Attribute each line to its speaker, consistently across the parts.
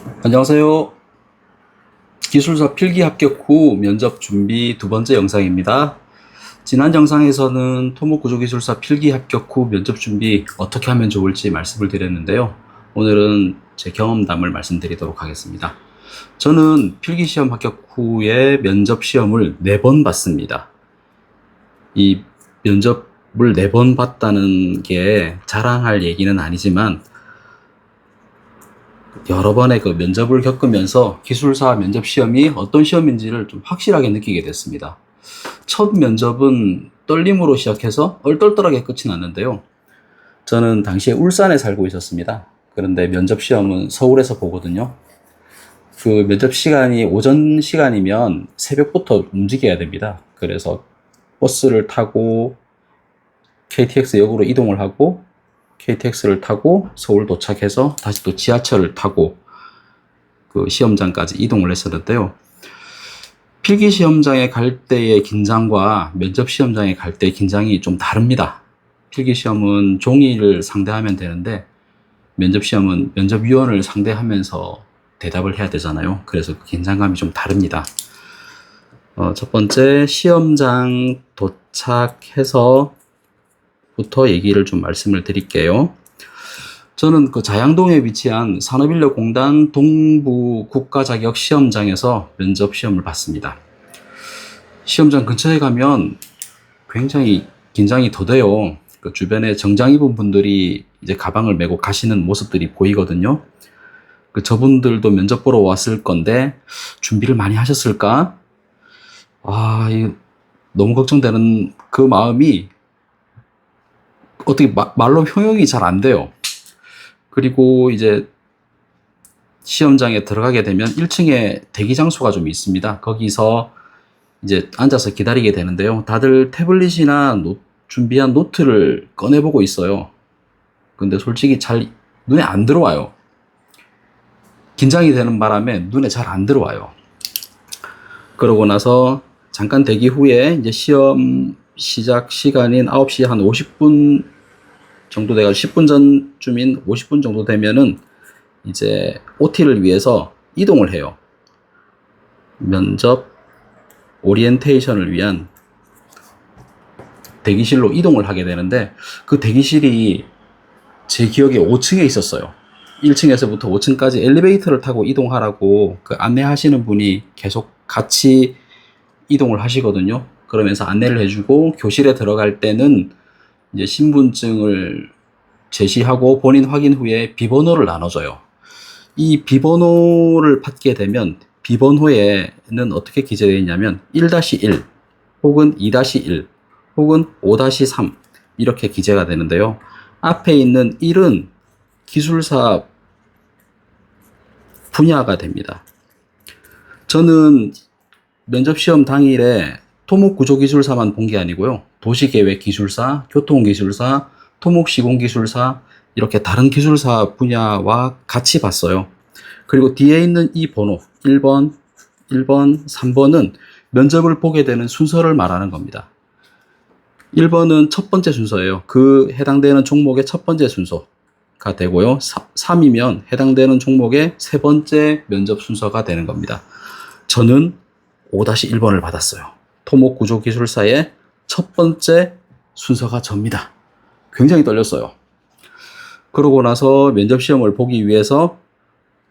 Speaker 1: 안녕하세요. 기술사 필기 합격 후 면접 준비 두 번째 영상입니다. 지난 영상에서는 토목구조기술사 필기 합격 후 면접 준비 어떻게 하면 좋을지 말씀을 드렸는데요. 오늘은 제 경험담을 말씀드리도록 하겠습니다. 저는 필기시험 합격 후에 면접시험을 4번 봤습니다. 이 면접을 4번 봤다는 게 자랑할 얘기는 아니지만 여러 번의 그 면접을 겪으면서 기술사 면접 시험이 어떤 시험인지를 좀 확실하게 느끼게 됐습니다. 첫 면접은 떨림으로 시작해서 얼떨떨하게 끝이 났는데요. 저는 당시에 울산에 살고 있었습니다. 그런데 면접 시험은 서울에서 보거든요. 그 면접 시간이 오전 시간이면 새벽부터 움직여야 됩니다. 그래서 버스를 타고 KTX 역으로 이동을 하고 KTX를 타고 서울 도착해서 다시 또 지하철을 타고 그 시험장까지 이동을 했었는데요. 필기 시험장에 갈 때의 긴장과 면접 시험장에 갈 때의 긴장이 좀 다릅니다. 필기 시험은 종이를 상대하면 되는데 면접 시험은 면접위원을 상대하면서 대답을 해야 되잖아요. 그래서 그 긴장감이 좀 다릅니다. 첫 번째 시험장 도착해서 부터 얘기를 좀 말씀을 드릴게요. 저는 그 자양동에 위치한 산업인력공단 동부 국가자격 시험장에서 면접 시험을 봤습니다. 시험장 근처에 가면 굉장히 긴장이 더 돼요. 그 주변에 정장 입은 분들이 이제 가방을 메고 가시는 모습들이 보이거든요. 그 저분들도 면접 보러 왔을 건데 준비를 많이 하셨을까? 너무 걱정되는 그 마음이 어떻게 말로 형용이 잘 안 돼요. 그리고 이제 시험장에 들어가게 되면 1층에 대기 장소가 좀 있습니다. 거기서 이제 앉아서 기다리게 되는데요. 다들 태블릿이나 준비한 노트를 꺼내보고 있어요. 근데 솔직히 잘 눈에 안 들어와요. 긴장이 되는 바람에 눈에 잘 안 들어와요. 그러고 나서 잠깐 대기 후에 이제 시험 시작 시간인 9시 한 50분 정도 돼가 10분 전쯤인 50분 정도 되면은 이제 OT를 위해서 이동을 해요. 면접 오리엔테이션을 위한 대기실로 이동을 하게 되는데 그 대기실이 제 기억에 5층에 있었어요. 1층에서부터 5층까지 엘리베이터를 타고 이동하라고 그 안내하시는 분이 계속 같이 이동을 하시거든요. 그러면서 안내를 해주고 교실에 들어갈 때는 이제 신분증을 제시하고 본인 확인 후에 비번호를 나눠줘요. 이 비번호를 받게 되면 비번호에는 어떻게 기재되어 있냐면 1-1 혹은 2-1 혹은 5-3 이렇게 기재가 되는데요. 앞에 있는 1은 기술사 분야가 됩니다. 저는 면접시험 당일에 토목구조기술사만 본 게 아니고요. 도시계획기술사, 교통기술사, 토목시공기술사 이렇게 다른 기술사 분야와 같이 봤어요. 그리고 뒤에 있는 이 번호 1번, 3번은 면접을 보게 되는 순서를 말하는 겁니다. 1번은 첫 번째 순서예요. 그 해당되는 종목의 첫 번째 순서가 되고요. 3이면 해당되는 종목의 세 번째 면접 순서가 되는 겁니다. 저는 5-1번을 받았어요. 토목구조기술사의 첫 번째 순서가 접니다. 굉장히 떨렸어요. 그러고 나서 면접시험을 보기 위해서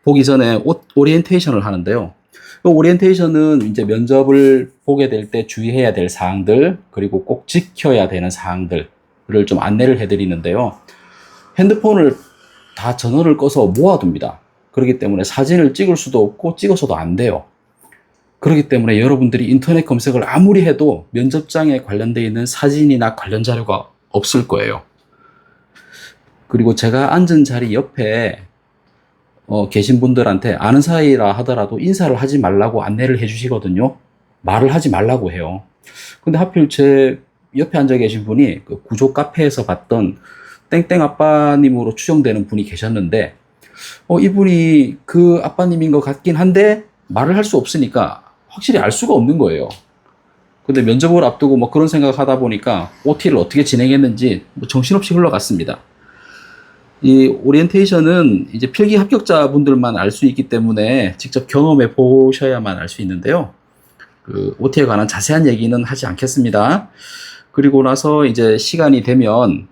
Speaker 1: 보기 전에 오리엔테이션을 하는데요. 그 오리엔테이션은 이제 면접을 보게 될 때 주의해야 될 사항들, 그리고 꼭 지켜야 되는 사항들을 좀 안내를 해드리는데요. 핸드폰을 다 전원을 꺼서 모아둡니다. 그렇기 때문에 사진을 찍을 수도 없고 찍어서도 안 돼요. 그렇기 때문에 여러분들이 인터넷 검색을 아무리 해도 면접장에 관련되어 있는 사진이나 관련 자료가 없을 거예요. 그리고 제가 앉은 자리 옆에 계신 분들한테 아는 사이라 하더라도 인사를 하지 말라고 안내를 해주시거든요. 말을 하지 말라고 해요. 근데 하필 제 옆에 앉아 계신 분이 그 구조 카페에서 봤던 땡땡 아빠님으로 추정되는 분이 계셨는데 이분이 그 아빠님인 것 같긴 한데 말을 할 수 없으니까 확실히 알 수가 없는 거예요. 근데 면접을 앞두고 뭐 그런 생각을 하다 보니까 OT를 어떻게 진행했는지 뭐 정신없이 흘러갔습니다. 이 오리엔테이션은 이제 필기 합격자분들만 알 수 있기 때문에 직접 경험해 보셔야만 알 수 있는데요. 그 OT에 관한 자세한 얘기는 하지 않겠습니다. 그리고 나서 이제 시간이 되면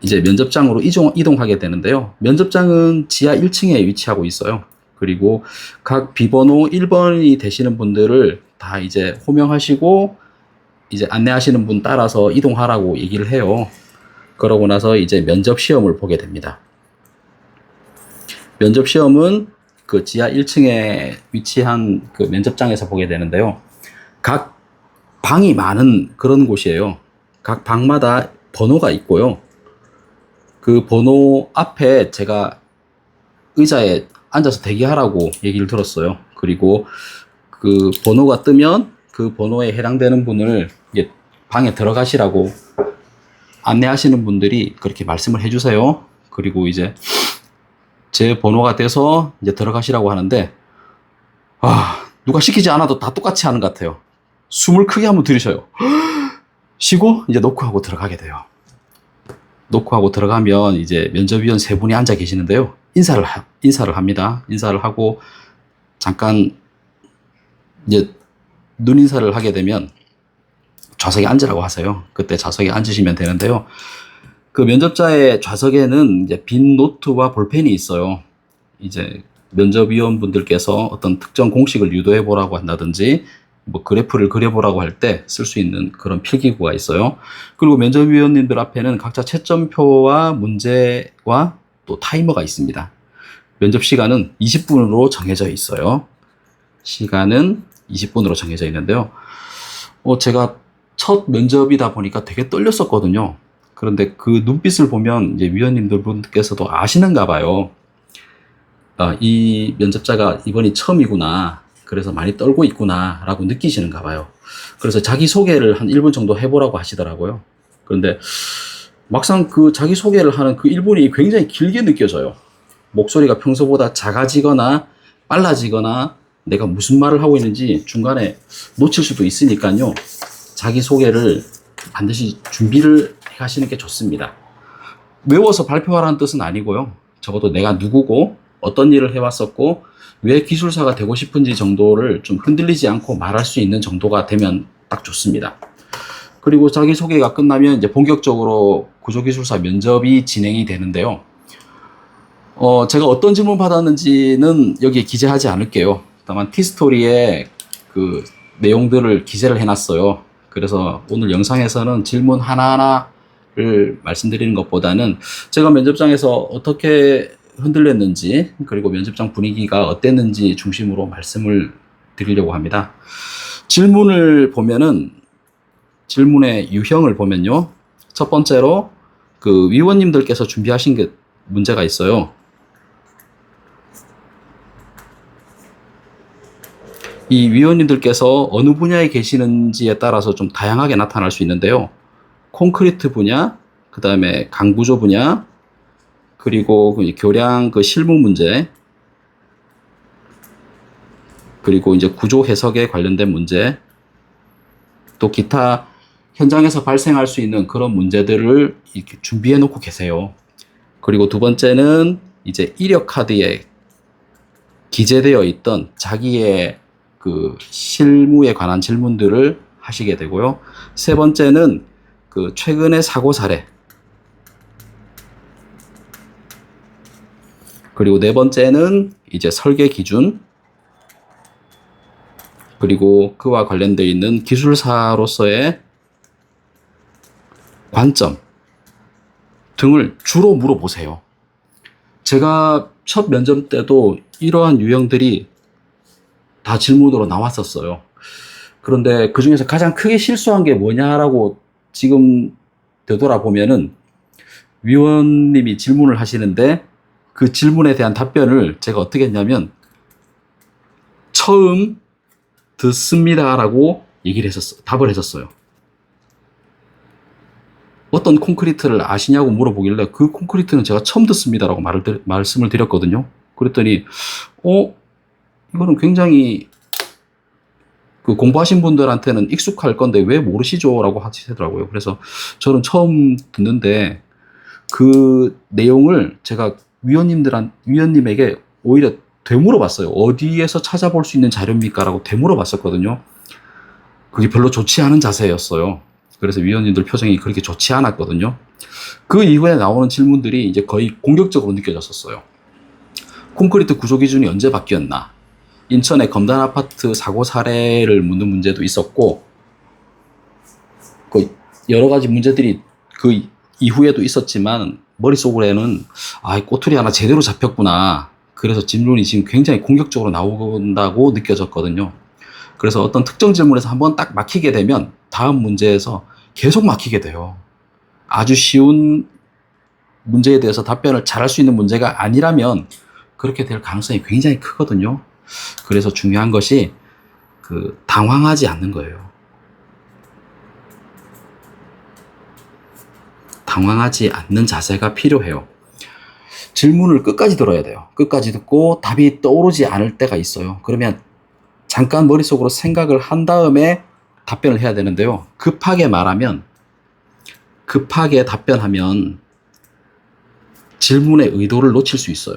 Speaker 1: 이제 면접장으로 이동하게 되는데요. 면접장은 지하 1층에 위치하고 있어요. 그리고 각 비번호 1번이 되시는 분들을 다 이제 호명하시고 이제 안내하시는 분 따라서 이동하라고 얘기를 해요. 그러고 나서 이제 면접 시험을 보게 됩니다. 면접 시험은 그 지하 1층에 위치한 그 면접장에서 보게 되는데요. 각 방이 많은 그런 곳이에요. 각 방마다 번호가 있고요. 그 번호 앞에 제가 의자에 앉아서 대기하라고 얘기를 들었어요. 그리고 그 번호가 뜨면 그 번호에 해당되는 분을 이제 방에 들어가시라고 안내하시는 분들이 그렇게 말씀을 해주세요. 그리고 이제 제 번호가 돼서 이제 들어가시라고 하는데, 누가 시키지 않아도 다 똑같이 하는 것 같아요. 숨을 크게 한번 들이셔요. 쉬고 이제 노크하고 들어가게 돼요. 노크하고 들어가면 이제 면접위원 세 분이 앉아 계시는데요. 인사를 합니다. 인사를 하고 잠깐 이제 눈인사를 하게 되면 좌석에 앉으라고 하세요. 그때 좌석에 앉으시면 되는데요. 그 면접자의 좌석에는 이제 빈 노트와 볼펜이 있어요. 이제 면접위원분들께서 어떤 특정 공식을 유도해 보라고 한다든지 뭐 그래프를 그려보라고 할 때 쓸 수 있는 그런 필기구가 있어요. 그리고 면접위원님들 앞에는 각자 채점표와 문제와 또 타이머가 있습니다. 면접 시간은 20분으로 정해져 있어요. 시간은 20분으로 정해져 있는데요. 제가 첫 면접이다 보니까 되게 떨렸었거든요. 그런데 그 눈빛을 보면 이제 위원님들 분께서도 아시는가 봐요. 이 면접자가 이번이 처음이구나. 그래서 많이 떨고 있구나. 라고 느끼시는가 봐요. 그래서 자기소개를 한 1분 정도 해보라고 하시더라고요. 그런데 막상 그 자기소개를 하는 그 1분이 굉장히 길게 느껴져요. 목소리가 평소보다 작아지거나 빨라지거나 내가 무슨 말을 하고 있는지 중간에 놓칠 수도 있으니까요. 자기소개를 반드시 준비를 해 가시는 게 좋습니다. 외워서 발표하라는 뜻은 아니고요. 적어도 내가 누구고 어떤 일을 해왔었고 왜 기술사가 되고 싶은지 정도를 좀 흔들리지 않고 말할 수 있는 정도가 되면 딱 좋습니다. 그리고 자기소개가 끝나면 이제 본격적으로 구조기술사 면접이 진행이 되는데요. 제가 어떤 질문 받았는지는 여기에 기재하지 않을게요. 다만 티스토리에 그 내용들을 기재를 해놨어요. 그래서 오늘 영상에서는 질문 하나하나를 말씀드리는 것보다는 제가 면접장에서 어떻게 흔들렸는지 그리고 면접장 분위기가 어땠는지 중심으로 말씀을 드리려고 합니다. 질문을 보면은 질문의 유형을 보면요. 첫 번째로 그 위원님들께서 준비하신 게 문제가 있어요. 이 위원님들께서 어느 분야에 계시는지에 따라서 좀 다양하게 나타날 수 있는데요. 콘크리트 분야, 그 다음에 강구조 분야, 그리고 교량 그 실무 문제, 그리고 이제 구조 해석에 관련된 문제, 또 기타 현장에서 발생할 수 있는 그런 문제들을 이렇게 준비해 놓고 계세요. 그리고 두 번째는 이제 이력 카드에 기재되어 있던 자기의 그 실무에 관한 질문들을 하시게 되고요. 세 번째는 그 최근의 사고 사례, 그리고 네 번째는 이제 설계 기준, 그리고 그와 관련되어 있는 기술사로서의 관점 등을 주로 물어보세요. 제가 첫 면접 때도 이러한 유형들이 다 질문으로 나왔었어요. 그런데 그 중에서 가장 크게 실수한 게 뭐냐라고 지금 되돌아보면은 위원님이 질문을 하시는데 그 질문에 대한 답변을 제가 어떻게 했냐면 처음 듣습니다라고 답을 했었어요. 어떤 콘크리트를 아시냐고 물어보길래 그 콘크리트는 제가 처음 듣습니다라고 말씀을 드렸거든요. 그랬더니 이거는 굉장히 그 공부하신 분들한테는 익숙할 건데 왜 모르시죠? 라고 하시더라고요. 그래서 저는 처음 듣는데 그 내용을 제가 위원님에게 오히려 되물어봤어요. 어디에서 찾아볼 수 있는 자료입니까? 라고 되물어봤었거든요. 그게 별로 좋지 않은 자세였어요. 그래서 위원님들 표정이 그렇게 좋지 않았거든요. 그 이후에 나오는 질문들이 이제 거의 공격적으로 느껴졌었어요. 콘크리트 구조 기준이 언제 바뀌었나? 인천의 검단 아파트 사고 사례를 묻는 문제도 있었고, 그 여러 가지 문제들이 그 이후에도 있었지만, 머릿속에는, 꼬투리 하나 제대로 잡혔구나. 그래서 질문이 지금 굉장히 공격적으로 나온다고 느껴졌거든요. 그래서 어떤 특정 질문에서 한번 딱 막히게 되면, 다음 문제에서 계속 막히게 돼요. 아주 쉬운 문제에 대해서 답변을 잘할 수 있는 문제가 아니라면, 그렇게 될 가능성이 굉장히 크거든요. 그래서 중요한 것이 당황하지 않는 거예요. 당황하지 않는 자세가 필요해요. 질문을 끝까지 들어야 돼요. 끝까지 듣고 답이 떠오르지 않을 때가 있어요. 그러면 잠깐 머릿속으로 생각을 한 다음에 답변을 해야 되는데요. 급하게 답변하면 질문의 의도를 놓칠 수 있어요.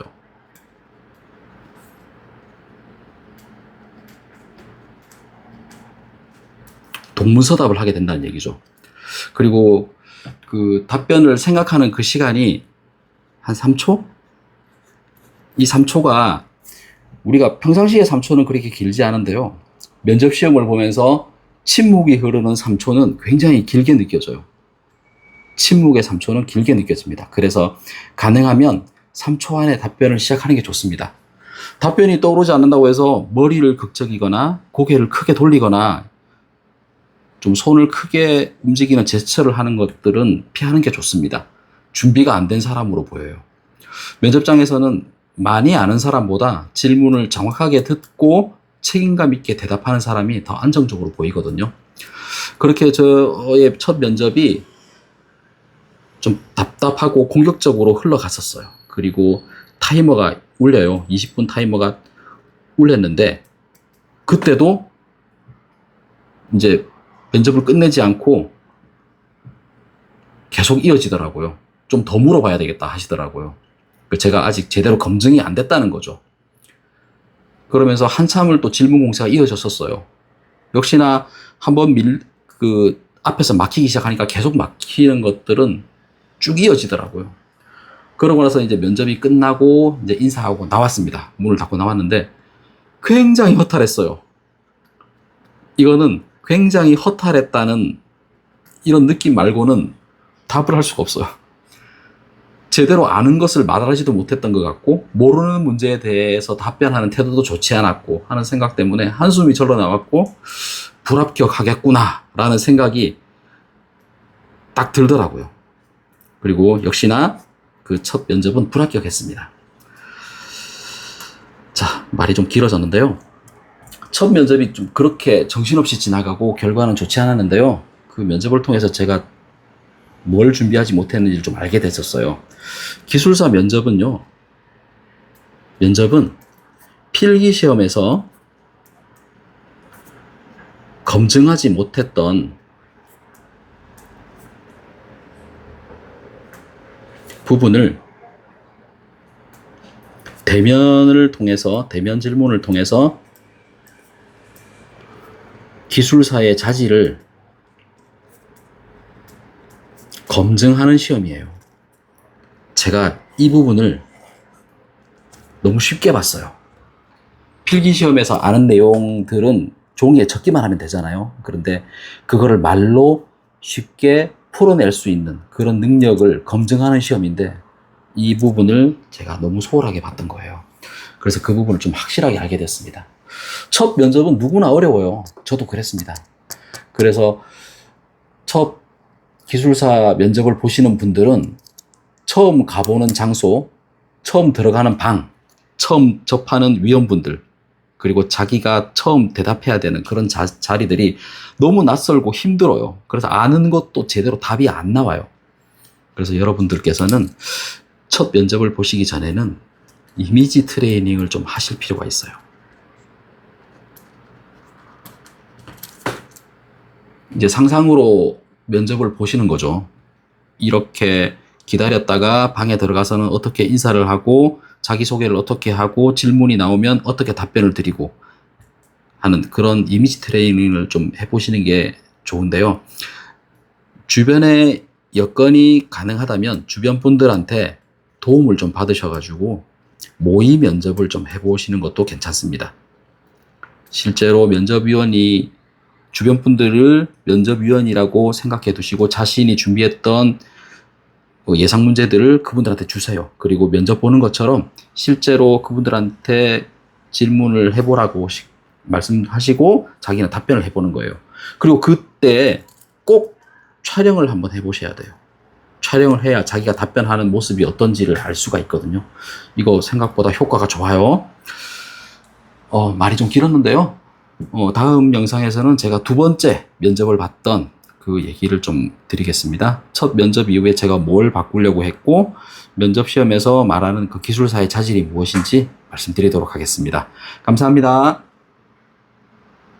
Speaker 1: 동문서답을 하게 된다는 얘기죠. 그리고 그 답변을 생각하는 그 시간이 한 3초? 이 3초가 우리가 평상시에 3초는 그렇게 길지 않은데요. 면접 시험을 보면서 침묵이 흐르는 3초는 굉장히 길게 느껴져요. 침묵의 3초는 길게 느껴집니다. 그래서 가능하면 3초 안에 답변을 시작하는 게 좋습니다. 답변이 떠오르지 않는다고 해서 머리를 극적이거나 고개를 크게 돌리거나 좀 손을 크게 움직이는 제스처를 하는 것들은 피하는 게 좋습니다. 준비가 안 된 사람으로 보여요. 면접장에서는 많이 아는 사람보다 질문을 정확하게 듣고 책임감 있게 대답하는 사람이 더 안정적으로 보이거든요. 그렇게 저의 첫 면접이 좀 답답하고 공격적으로 흘러갔었어요. 그리고 타이머가 울려요. 20분 타이머가 울렸는데 그때도 이제 면접을 끝내지 않고 계속 이어지더라고요. 좀 더 물어봐야 되겠다 하시더라고요. 제가 아직 제대로 검증이 안 됐다는 거죠. 그러면서 한참을 또 질문 공세가 이어졌었어요. 역시나 한번 앞에서 막히기 시작하니까 계속 막히는 것들은 쭉 이어지더라고요. 그러고 나서 이제 면접이 끝나고 이제 인사하고 나왔습니다. 문을 닫고 나왔는데 굉장히 허탈했어요. 이거는 굉장히 허탈했다는 이런 느낌 말고는 답을 할 수가 없어요. 제대로 아는 것을 말하지도 못했던 것 같고 모르는 문제에 대해서 답변하는 태도도 좋지 않았고 하는 생각 때문에 한숨이 절로 나왔고 불합격하겠구나 라는 생각이 딱 들더라고요. 그리고 역시나 그 첫 면접은 불합격했습니다. 자, 말이 좀 길어졌는데요. 첫 면접이 좀 그렇게 정신없이 지나가고 결과는 좋지 않았는데요. 그 면접을 통해서 제가 뭘 준비하지 못했는지를 좀 알게 됐었어요. 기술사 면접은 필기시험에서 검증하지 못했던 부분을 대면 질문을 통해서 기술사의 자질을 검증하는 시험이에요. 제가 이 부분을 너무 쉽게 봤어요. 필기시험에서 아는 내용들은 종이에 적기만 하면 되잖아요. 그런데 그거를 말로 쉽게 풀어낼 수 있는 그런 능력을 검증하는 시험인데 이 부분을 제가 너무 소홀하게 봤던 거예요. 그래서 그 부분을 좀 확실하게 알게 됐습니다. 첫 면접은 누구나 어려워요. 저도 그랬습니다. 그래서 첫 기술사 면접을 보시는 분들은 처음 가보는 장소, 처음 들어가는 방, 처음 접하는 위원분들, 그리고 자기가 처음 대답해야 되는 그런 자리들이 너무 낯설고 힘들어요. 그래서 아는 것도 제대로 답이 안 나와요. 그래서 여러분들께서는 첫 면접을 보시기 전에는 이미지 트레이닝을 좀 하실 필요가 있어요. 이제 상상으로 면접을 보시는 거죠. 이렇게 기다렸다가 방에 들어가서는 어떻게 인사를 하고 자기소개를 어떻게 하고 질문이 나오면 어떻게 답변을 드리고 하는 그런 이미지 트레이닝을 좀 해보시는 게 좋은데요. 주변에 여건이 가능하다면 주변 분들한테 도움을 좀 받으셔가지고 모의 면접을 좀 해보시는 것도 괜찮습니다. 실제로 면접위원이 주변 분들을 면접위원이라고 생각해 두시고 자신이 준비했던 예상 문제들을 그분들한테 주세요. 그리고 면접 보는 것처럼 실제로 그분들한테 질문을 해보라고 말씀하시고 자기는 답변을 해보는 거예요. 그리고 그때 꼭 촬영을 한번 해보셔야 돼요. 촬영을 해야 자기가 답변하는 모습이 어떤지를 알 수가 있거든요. 이거 생각보다 효과가 좋아요. 말이 좀 길었는데요. 다음 영상에서는 제가 두 번째 면접을 봤던 그 얘기를 좀 드리겠습니다. 첫 면접 이후에 제가 뭘 바꾸려고 했고 면접 시험에서 말하는 그 기술사의 자질이 무엇인지 말씀드리도록 하겠습니다. 감사합니다.